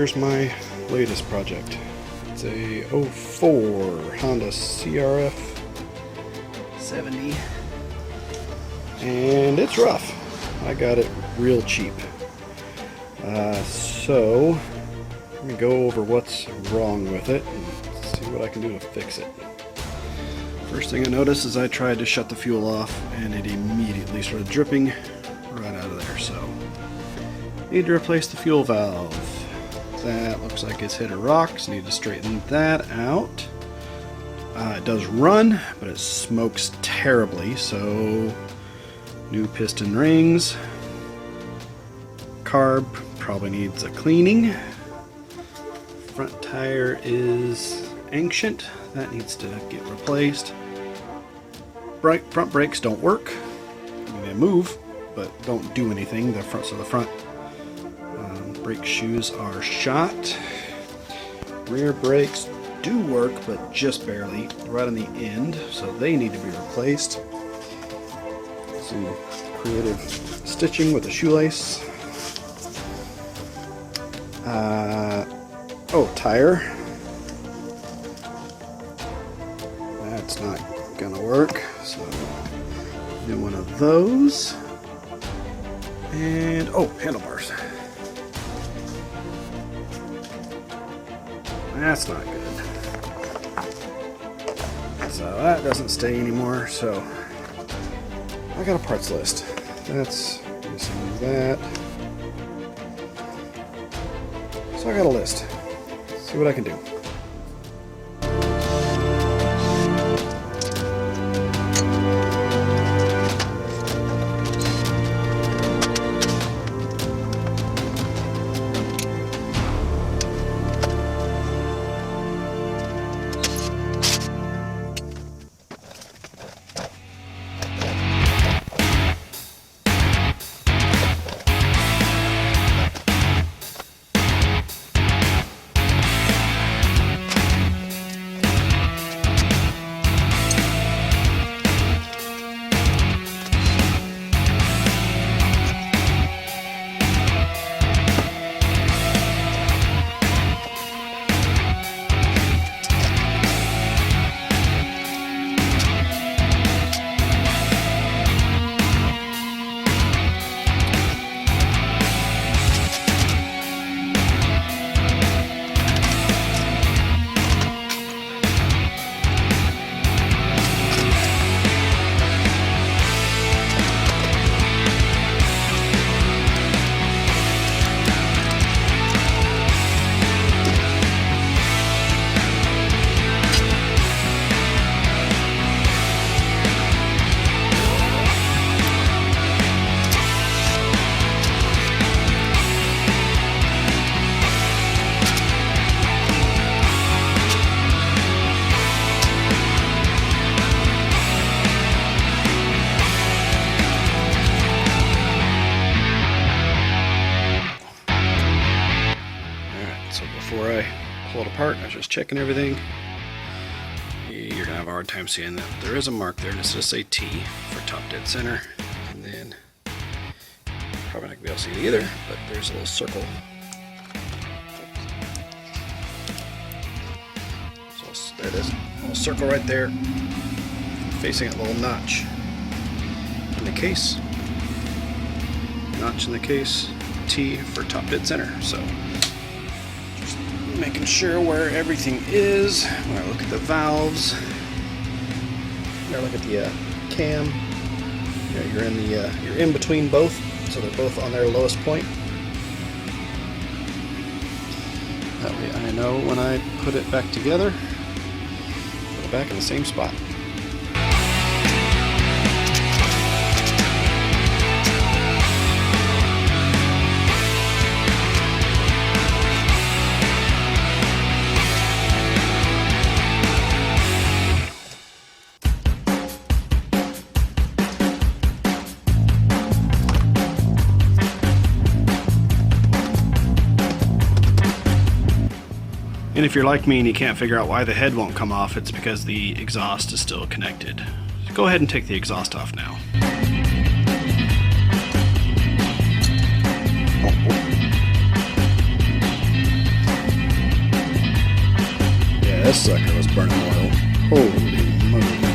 here's my latest project. It's a '04 Honda CRF70, and it's rough. I got it real cheap. So let me go over what's wrong with it and see what I can do to fix it. First thing I noticed is I tried to shut the fuel off and it immediately started dripping right out of there. So need to replace the fuel valve. That looks like it's hit a rock, so need to straighten that out. It does run, but it smokes terribly, so new piston rings. Carb probably needs a cleaning. Front tire is ancient, that needs to get replaced. Front brakes don't work. I mean, they move, but don't do anything. The fronts of the front. Brake shoes are shot. Rear brakes do work, but just barely, right on the end, so they need to be replaced. Some creative stitching with a shoelace. Tire. That's not gonna work, so do one of those. And handlebars. That's not good. So that doesn't stay anymore, so I got a parts list. That's missing that. So I got a list. Let's see what I can do. Before I pull it apart, I was just checking everything. You're gonna have a hard time seeing that there is a mark there, and it's just a T for top dead center. And then probably not gonna be able to see it either, but there's a little circle. So there it is, a little circle right there, facing a little notch in the case. Notch in the case, T for top dead center. So making sure where everything is. When I look at the valves, when I look at the cam, you're in between both, so they're both on their lowest point. That way I know when I put it back together, put it back in the same spot. And if you're like me and you can't figure out why the head won't come off, it's because the exhaust is still connected. So go ahead and take the exhaust off now. That sucker was burning oil. Holy moly.